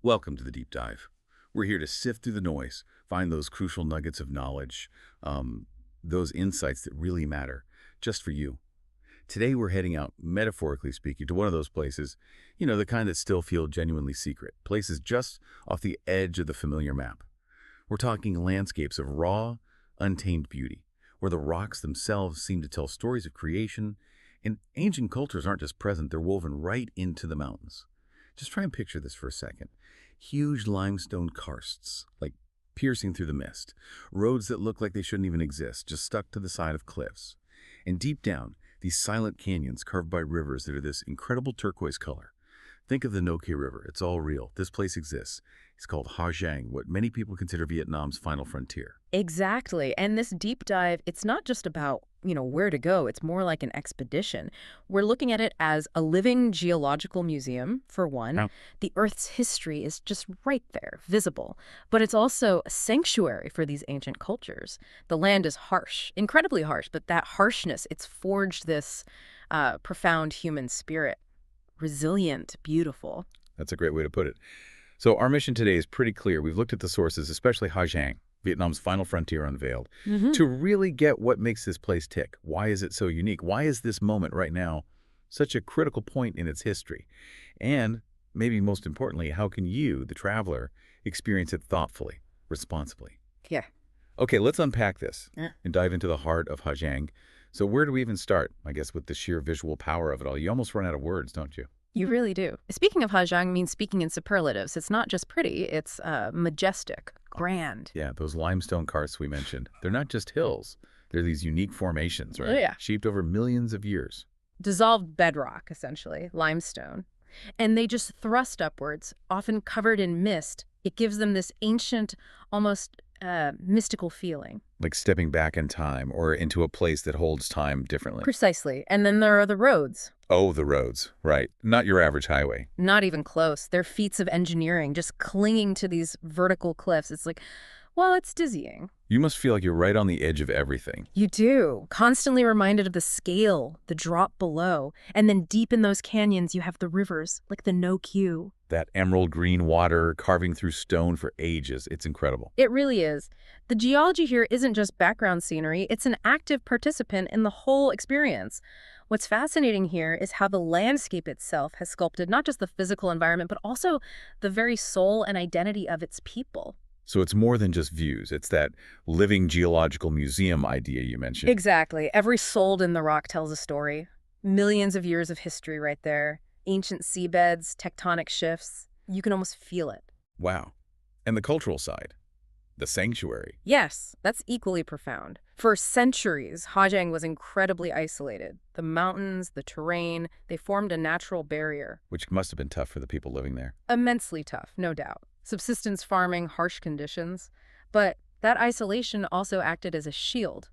Welcome to the deep dive. We're here to sift through the noise, find those crucial nuggets of knowledge, those insights that really matter, just for you. Today we're heading out, metaphorically speaking, to one of those places, the kind that still feel genuinely secret, places just off the edge of the familiar map. We're talking landscapes of raw, untamed beauty, where the rocks themselves seem to tell stories of creation, and ancient cultures aren't just present, they're woven right into the mountains. Just try and picture this for a second. Huge limestone karsts, like piercing through the mist. Roads that look like they shouldn't even exist, just stuck to the side of cliffs. And deep down, these silent canyons carved by rivers that are this incredible turquoise color. Think of the Nho Que River. It's all real. This place exists. It's called Ha Giang, what many people consider Vietnam's final frontier. Exactly. And this deep dive, it's not just about, where to go. It's more like an expedition. We're looking at it as a living geological museum, for one. Wow. The Earth's history is just right there, visible. But it's also a sanctuary for these ancient cultures. The land is harsh, incredibly harsh, but that harshness, it's forged this profound human spirit. Resilient, beautiful. That's a great way to put it. So our mission today is pretty clear. We've looked at the sources, especially Ha Giang, Vietnam's final frontier unveiled, to really get what makes this place tick. Why is it so unique? Why is this moment right now such a critical point in its history? And maybe most importantly, how can you, the traveler, experience it thoughtfully, responsibly? Yeah. Okay, let's unpack this and dive into the heart of Ha Giang. So where do we even start? I guess with the sheer visual power of it all. You almost run out of words, don't you? You really do. Speaking of Ha Giang means speaking in superlatives. It's not just pretty, it's majestic, grand. Yeah, those limestone karsts we mentioned, they're not just hills. They're these unique formations, right? Oh, yeah. Shaped over millions of years. Dissolved bedrock, essentially, limestone. And they just thrust upwards, often covered in mist. It gives them this ancient, almost mystical feeling. Like stepping back in time or into a place that holds time differently. Precisely. And then there are the roads. Oh, the roads, right. Not your average highway. Not even close. They're feats of engineering, just clinging to these vertical cliffs. It's like, well, it's dizzying. You must feel like you're right on the edge of everything. You do. Constantly reminded of the scale, the drop below. And then deep in those canyons, you have the rivers, like the Nho Que. That emerald green water carving through stone for ages. It's incredible. It really is. The geology here isn't just background scenery. It's an active participant in the whole experience. What's fascinating here is how the landscape itself has sculpted not just the physical environment, but also the very soul and identity of its people. So it's more than just views. It's that living geological museum idea you mentioned. Exactly. Every sold in the rock tells a story. Millions of years of history right there. Ancient seabeds, tectonic shifts. You can almost feel it. Wow. And the cultural side, the sanctuary. Yes, that's equally profound. For centuries, Ha Giang was incredibly isolated. The mountains, the terrain, they formed a natural barrier. Which must have been tough for the people living there. Immensely tough, no doubt. Subsistence farming, harsh conditions. But that isolation also acted as a shield.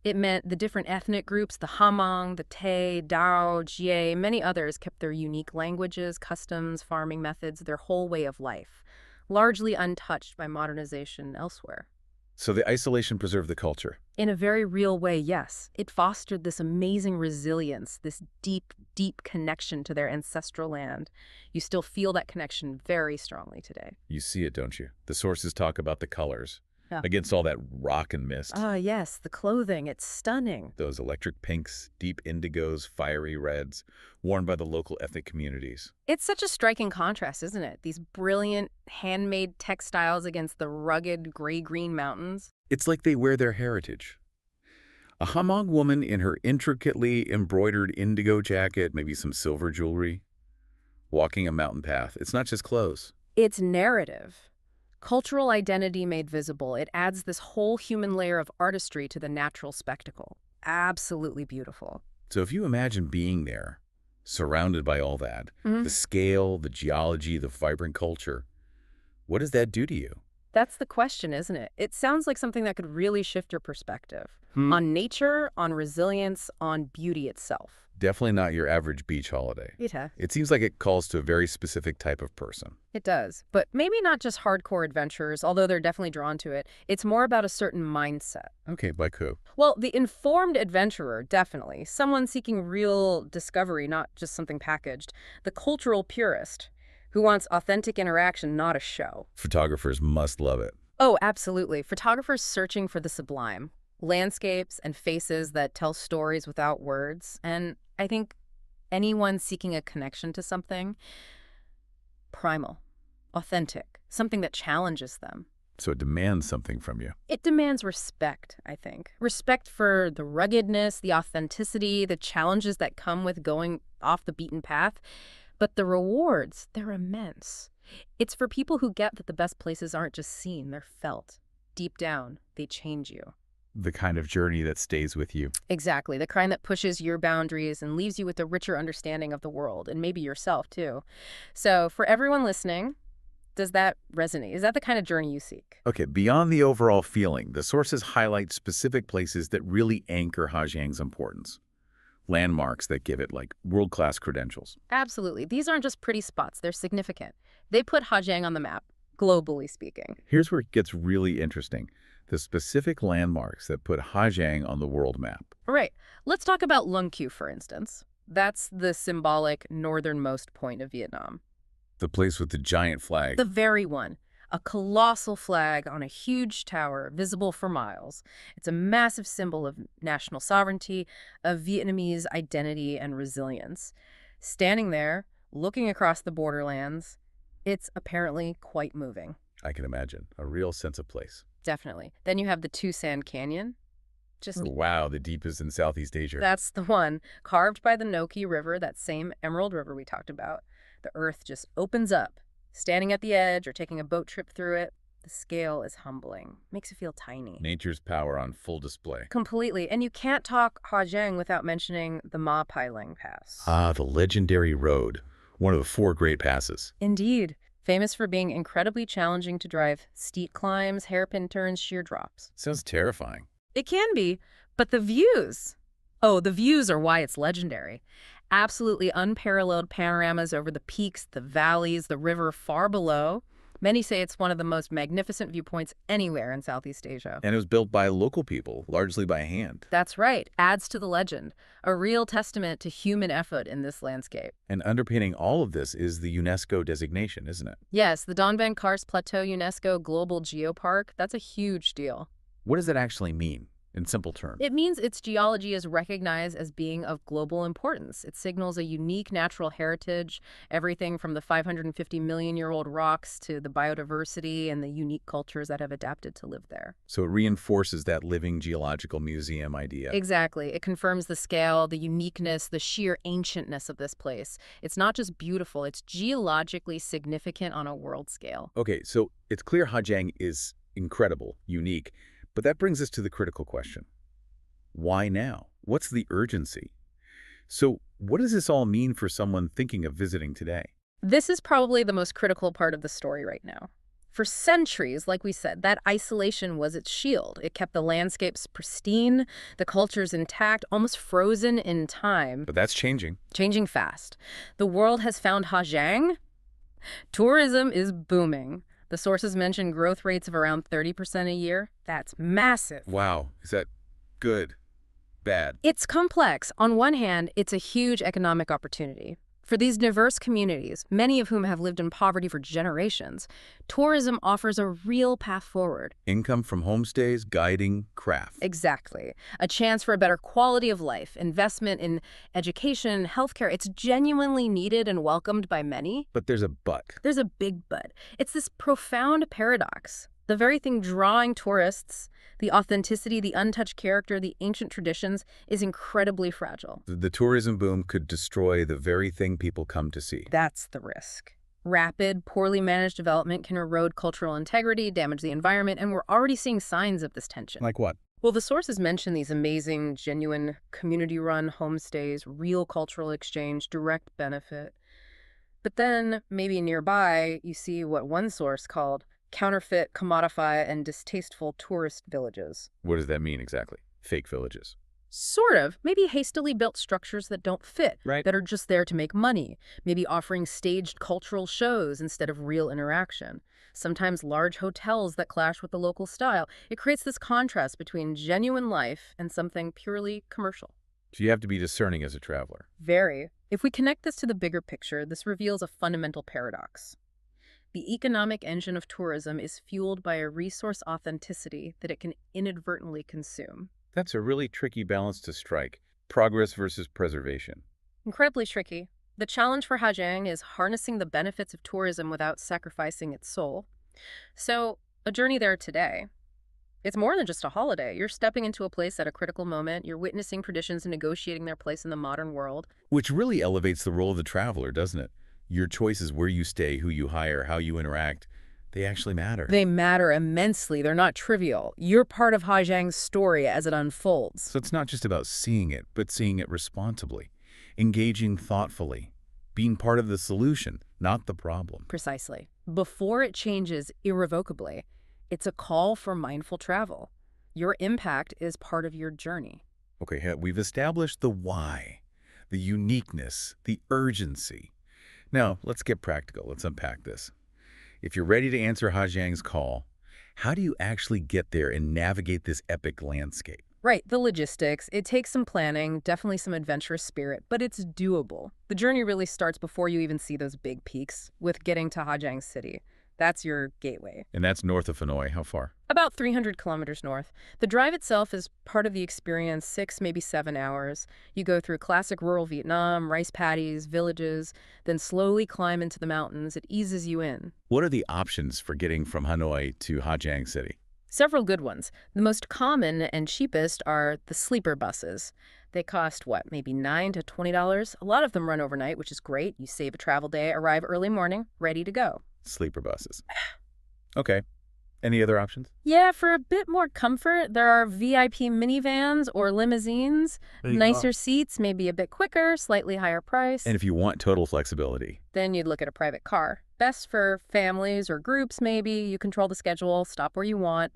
It meant the different ethnic groups, the Hmong, the Tay, Dao, Jie, many others kept their unique languages, customs, farming methods, their whole way of life, largely untouched by modernization elsewhere. So the isolation preserved the culture. In a very real way, yes. It fostered this amazing resilience, this deep, deep connection to their ancestral land. You still feel that connection very strongly today. You see it, don't you? The sources talk about the colors. Yeah. Against all that rock and mist. Ah, yes, the clothing, it's stunning. Those electric pinks, deep indigos, fiery reds, worn by the local ethnic communities. It's such a striking contrast, isn't it? These brilliant handmade textiles against the rugged gray-green mountains. It's like they wear their heritage. A Hmong woman in her intricately embroidered indigo jacket, maybe some silver jewelry, walking a mountain path. It's not just clothes. It's narrative. Cultural identity made visible. It adds this whole human layer of artistry to the natural spectacle. Absolutely beautiful. So if you imagine being there, surrounded by all that, the scale, the geology, the vibrant culture, what does that do to you? That's the question, isn't it? It sounds like something that could really shift your perspective on nature, on resilience, on beauty itself. Definitely not your average beach holiday. It seems like it calls to a very specific type of person. It does, but maybe not just hardcore adventurers, although they're definitely drawn to it. It's more about a certain mindset. Okay, like who? Well, the informed adventurer, definitely. Someone seeking real discovery, not just something packaged. The cultural purist. who wants authentic interaction, not a show. Photographers must love it. Oh, absolutely. Photographers searching for the sublime, landscapes and faces that tell stories without words. And I think anyone seeking a connection to something primal, authentic, something that challenges them. So it demands something from you. It demands respect, I think. Respect for the ruggedness, the authenticity, the challenges that come with going off the beaten path. But the rewards, they're immense. It's for people who get that the best places aren't just seen, they're felt. Deep down, they change you. The kind of journey that stays with you. Exactly, the kind that pushes your boundaries and leaves you with a richer understanding of the world, and maybe yourself, too. So for everyone listening, does that resonate? Is that the kind of journey you seek? Okay, beyond the overall feeling, the sources highlight specific places that really anchor Ha Giang's importance. Landmarks that give it, like, world-class credentials. Absolutely. These aren't just pretty spots, they're significant. They put Ha Giang on the map, globally speaking. Here's where it gets really interesting. The specific landmarks that put Ha Giang on the world map. Right. Let's talk about Lung Q, for instance. That's the symbolic northernmost point of Vietnam. The place with the giant flag. The very one. A colossal flag on a huge tower, visible for miles. It's a massive symbol of national sovereignty, of Vietnamese identity and resilience. Standing there, looking across the borderlands, it's apparently quite moving. I can imagine. A real sense of place. Definitely. Then you have the Two Sand Canyon. Just Wow, the deepest in Southeast Asia. That's the one, carved by the Nho Que River, that same Emerald River we talked about. The earth just opens up. Standing at the edge or taking a boat trip through it, the scale is humbling. Makes you feel tiny. Nature's power on full display. Completely. And you can't talk Ha Giang without mentioning the Ma Pailing Pass. Ah, the legendary road. One of the 4 great passes. Indeed. Famous for being incredibly challenging to drive. Steep climbs, hairpin turns, sheer drops. Sounds terrifying. It can be, but the views. Oh, the views are why it's legendary. Absolutely unparalleled panoramas over the peaks, the valleys, the river far below. Many say it's one of the most magnificent viewpoints anywhere in Southeast Asia. And it was built by local people, largely by hand. That's right. Adds to the legend. A real testament to human effort in this landscape. And underpinning all of this is the UNESCO designation, isn't it? Yes, the Don Van Karsts Plateau UNESCO Global Geopark, that's a huge deal. What does that actually mean, in simple terms? It means its geology is recognized as being of global importance. It signals a unique natural heritage, everything from the 550-million-year-old rocks to the biodiversity and the unique cultures that have adapted to live there. So it reinforces that living geological museum idea. Exactly. It confirms the scale, the uniqueness, the sheer ancientness of this place. It's not just beautiful, it's geologically significant on a world scale. Okay, so it's clear Ha Giang is incredible, unique, but that brings us to the critical question. Why now? What's the urgency? So what does this all mean for someone thinking of visiting today? This is probably the most critical part of the story right now. For centuries, like we said, that isolation was its shield. It kept the landscapes pristine, the cultures intact, almost frozen in time. But that's changing. Changing fast. The world has found Ha Giang. Tourism is booming. The sources mention growth rates of around 30% a year. That's massive. Wow. Is that good? Bad? It's complex. On one hand, it's a huge economic opportunity. For these diverse communities, many of whom have lived in poverty for generations, tourism offers a real path forward. Income from homestays, guiding, craft. Exactly. A chance for a better quality of life, investment in education, healthcare. It's genuinely needed and welcomed by many. But there's a but. There's a big but. It's this profound paradox. The very thing drawing tourists, the authenticity, the untouched character, the ancient traditions, is incredibly fragile. The tourism boom could destroy the very thing people come to see. That's the risk. Rapid, poorly managed development can erode cultural integrity, damage the environment, and we're already seeing signs of this tension. Like what? Well, the sources mention these amazing, genuine, community-run homestays, real cultural exchange, direct benefit. But then, maybe nearby, you see what one source called counterfeit, commodified, and distasteful tourist villages. What does that mean exactly? Fake villages. Sort of. Maybe hastily built structures that don't fit, Right. that are just there to make money. Maybe offering staged cultural shows instead of real interaction. Sometimes large hotels that clash with the local style. It creates this contrast between genuine life and something purely commercial. So you have to be discerning as a traveler. Very. If we connect this to the bigger picture, this reveals a fundamental paradox. The economic engine of tourism is fueled by a resource authenticity that it can inadvertently consume. That's a really tricky balance to strike. Progress versus preservation. Incredibly tricky. The challenge for Ha Giang is harnessing the benefits of tourism without sacrificing its soul. So, a journey there today. It's more than just a holiday. You're stepping into a place at a critical moment. You're witnessing traditions and negotiating their place in the modern world. Which really elevates the role of the traveler, doesn't it? Your choices, where you stay, who you hire, how you interact, they actually matter. They matter immensely. They're not trivial. You're part of Ha Giang's story as it unfolds. So it's not just about seeing it, but seeing it responsibly, engaging thoughtfully, being part of the solution, not the problem. Precisely. Before it changes irrevocably, it's a call for mindful travel. Your impact is part of your journey. Okay, we've established the why, the uniqueness, the urgency. Now, let's get practical. Let's unpack this. If you're ready to answer Ha Giang's call, how do you actually get there and navigate this epic landscape? Right, the logistics. It takes some planning, definitely some adventurous spirit, but it's doable. The journey really starts before you even see those big peaks, with getting to Ha Giang City. That's your gateway. And that's north of Hanoi. How far? About 300 kilometers north. The drive itself is part of the experience, 6, maybe 7 hours. You go through classic rural Vietnam, rice paddies, villages, then slowly climb into the mountains. It eases you in. What are the options for getting from Hanoi to Ha Giang City? Several good ones. The most common and cheapest are the sleeper buses. They cost, what, maybe $9 to $20? A lot of them run overnight, which is great. You save a travel day, arrive early morning, ready to go. Sleeper buses. Okay. Any other options? Yeah, for a bit more comfort, there are VIP minivans or limousines. Nicer seats, maybe a bit quicker, slightly higher price. And if you want total flexibility? Then you'd look at a private car. Best for families or groups, maybe. You control the schedule, stop where you want.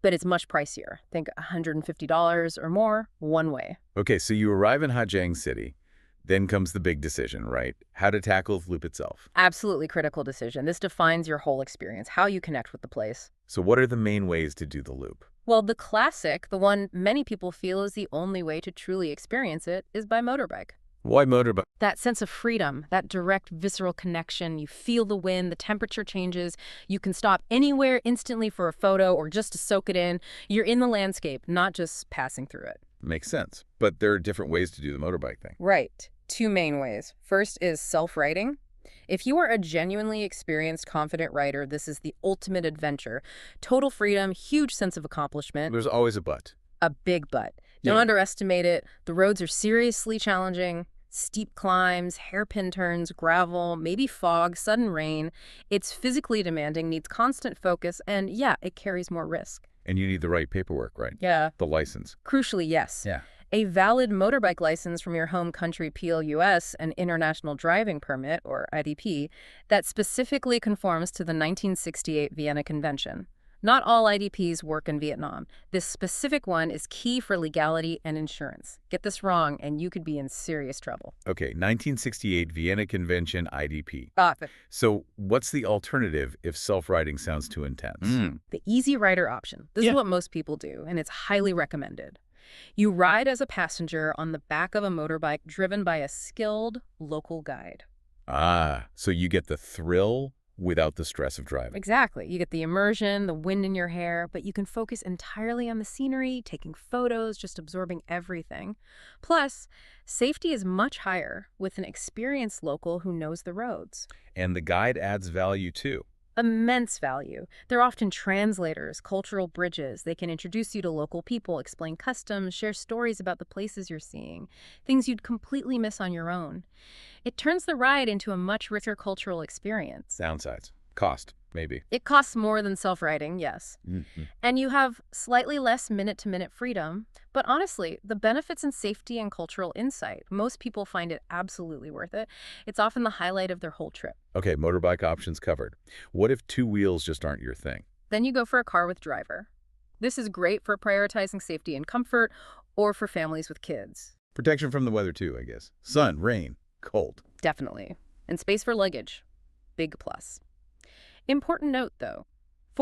But it's much pricier. Think $150 or more, one way. Okay, so you arrive in Ha Giang City. Then comes the big decision, right? How to tackle the loop itself. Absolutely critical decision. This defines your whole experience, how you connect with the place. So what are the main ways to do the loop? Well, the classic, the one many people feel is the only way to truly experience it, is by motorbike. Why motorbike? That sense of freedom, that direct visceral connection, you feel the wind, the temperature changes, you can stop anywhere instantly for a photo or just to soak it in. You're in the landscape, not just passing through it. Makes sense. But there are different ways to do the motorbike thing. Right. 2 main ways. First is self-riding. If you are a genuinely experienced, confident rider, this is the ultimate adventure. Total freedom, huge sense of accomplishment. There's always a but. A big but. Don't underestimate it. The roads are seriously challenging. Steep climbs, hairpin turns, gravel, maybe fog, sudden rain. It's physically demanding, needs constant focus, and yeah, it carries more risk. And you need the right paperwork, right? Yeah. The license. Crucially, yes. Yeah. A valid motorbike license from your home country PLUS, an International Driving Permit, or IDP, that specifically conforms to the 1968 Vienna Convention. Not all IDPs work in Vietnam. This specific one is key for legality and insurance. Get this wrong, and you could be in serious trouble. Okay, 1968 Vienna Convention IDP. Ah, So what's the alternative if self-riding sounds too intense? the easy rider option. This is what most people do, and it's highly recommended. You ride as a passenger on the back of a motorbike driven by a skilled local guide. Ah, so you get the thrill without the stress of driving. Exactly. You get the immersion, the wind in your hair, but you can focus entirely on the scenery, taking photos, just absorbing everything. Plus, safety is much higher with an experienced local who knows the roads. And the guide adds value too. Immense value. They're often translators, cultural bridges. They can introduce you to local people, explain customs, share stories about the places you're seeing, things you'd completely miss on your own. It turns the ride into a much richer cultural experience. Downsides. Cost, maybe. It costs more than self-riding, yes. And you have slightly less minute-to-minute freedom. But honestly, the benefits in safety and cultural insight, most people find it absolutely worth it. It's often the highlight of their whole trip. Okay, motorbike options covered. What if 2 wheels just aren't your thing? Then you go for a car with driver. This is great for prioritizing safety and comfort, or for families with kids. Protection from the weather too, I guess. Sun, rain, cold. Definitely. And space for luggage. Big plus. Important note, though.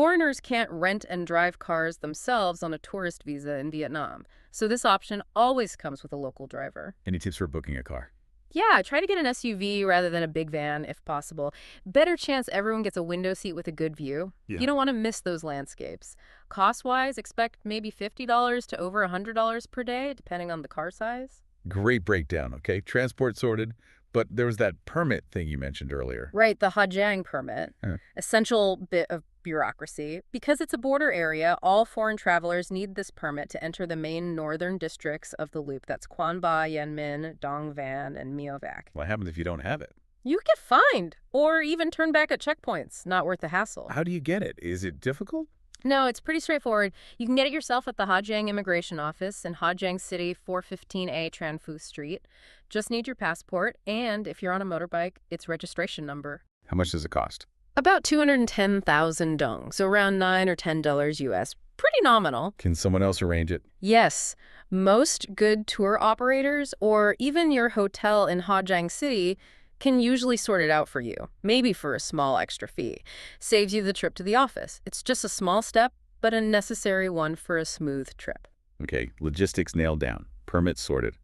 Foreigners can't rent and drive cars themselves on a tourist visa in Vietnam, so this option always comes with a local driver. Any tips for booking a car? Yeah, try to get an SUV rather than a big van if possible. Better chance everyone gets a window seat with a good view. Yeah. You don't want to miss those landscapes. Cost-wise, expect maybe $50 to over $100 per day, depending on the car size. Great breakdown, okay? Transport sorted, but there was that permit thing you mentioned earlier. Right, the Ha Giang permit. Essential bit of bureaucracy. Because it's a border area, all foreign travelers need this permit to enter the main northern districts of the loop. That's Quan Ba, Yen Minh, Dong Van, and Mio Vac. What happens if you don't have it? You get fined, or even turned back at checkpoints. Not worth the hassle. How do you get it? Is it difficult? No, it's pretty straightforward. You can get it yourself at the Ha Giang Immigration Office in Ha Giang City, 415A Tran Phu Street. Just need your passport, and if you're on a motorbike, its registration number. How much does it cost? About 210,000 dong, so around $9 or $10 US. Pretty nominal. Can someone else arrange it? Yes, most good tour operators or even your hotel in Ha Giang City can usually sort it out for you, maybe for a small extra fee. Saves you the trip to the office. It's just a small step, but a necessary one for a smooth trip. Okay, logistics nailed down. Permits sorted.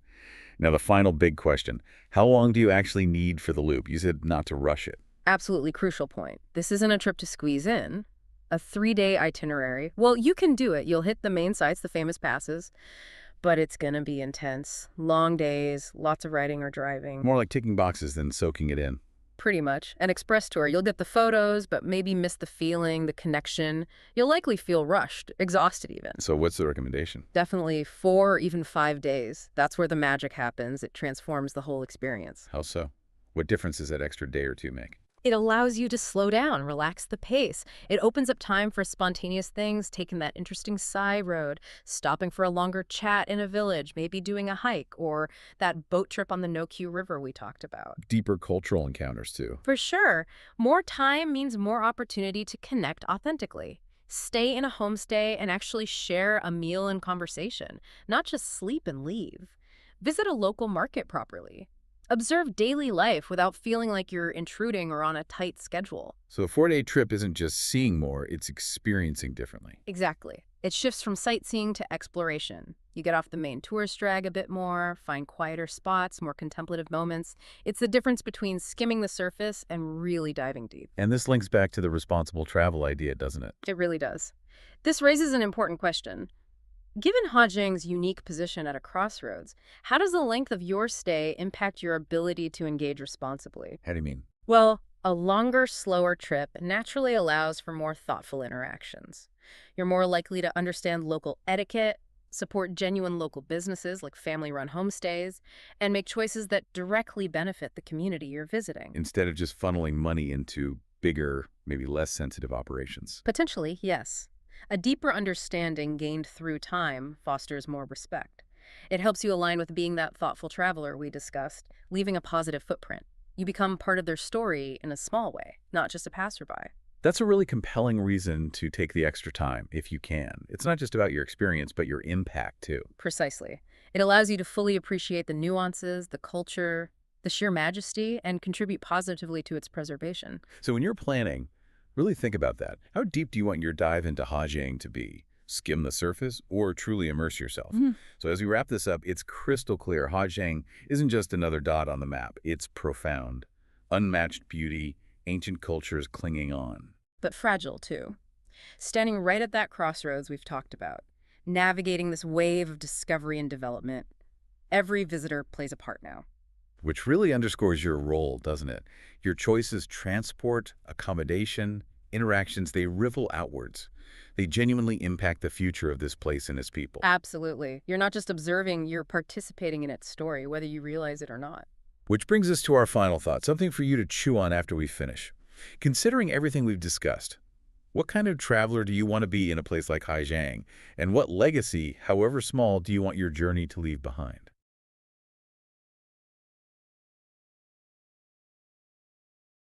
Now the final big question. How long do you actually need for the loop? You said not to rush it. Absolutely crucial point. This isn't a trip to squeeze in. A 3-day itinerary. Well, you can do it. You'll hit the main sites, the famous passes, but it's gonna be intense. Long days, lots of riding or driving. More like ticking boxes than soaking it in. Pretty much. An express tour. You'll get the photos, but maybe miss the feeling, the connection. You'll likely feel rushed, exhausted even. So what's the recommendation? Definitely 4 or even 5 days. That's where the magic happens. It transforms the whole experience. How so? What difference does that extra day or two make? It allows you to slow down, relax the pace. It opens up time for spontaneous things, taking that interesting side road, stopping for a longer chat in a village, maybe doing a hike, or that boat trip on the Nho Que River we talked about. Deeper cultural encounters, too. For sure. More time means more opportunity to connect authentically. Stay in a homestay and actually share a meal and conversation, not just sleep and leave. Visit a local market properly. Observe daily life without feeling like you're intruding or on a tight schedule. So a 4-day trip isn't just seeing more, it's experiencing differently. Exactly. It shifts from sightseeing to exploration. You get off the main tourist drag a bit more, find quieter spots, more contemplative moments. It's the difference between skimming the surface and really diving deep. And this links back to the responsible travel idea, doesn't it? It really does. This raises an important question. Given Ha Giang's unique position at a crossroads, how does the length of your stay impact your ability to engage responsibly? How do you mean? Well, a longer, slower trip naturally allows for more thoughtful interactions. You're more likely to understand local etiquette, support genuine local businesses like family-run homestays, and make choices that directly benefit the community you're visiting. Instead of just funneling money into bigger, maybe less sensitive operations. Potentially, yes. A deeper understanding gained through time fosters more respect. It helps you align with being that thoughtful traveler we discussed, leaving a positive footprint. You become part of their story in a small way, not just a passerby. That's a really compelling reason to take the extra time, if you can. It's not just about your experience, but your impact, too. Precisely. It allows you to fully appreciate the nuances, the culture, the sheer majesty, and contribute positively to its preservation. So when you're planning, really think about that. How deep do you want your dive into Ha Giang to be? Skim the surface or truly immerse yourself? So as we wrap this up, it's crystal clear Ha Giang isn't just another dot on the map. It's profound, unmatched beauty, ancient cultures clinging on. But fragile, too. Standing right at that crossroads we've talked about, navigating this wave of discovery and development, every visitor plays a part now. Which really underscores your role, doesn't it? Your choices, transport, accommodation, interactions, they ripple outwards. They genuinely impact the future of this place and its people. Absolutely. You're not just observing, you're participating in its story, whether you realize it or not. Which brings us to our final thought, something for you to chew on after we finish. Considering everything we've discussed, what kind of traveler do you want to be in a place like Ha Giang? And what legacy, however small, do you want your journey to leave behind?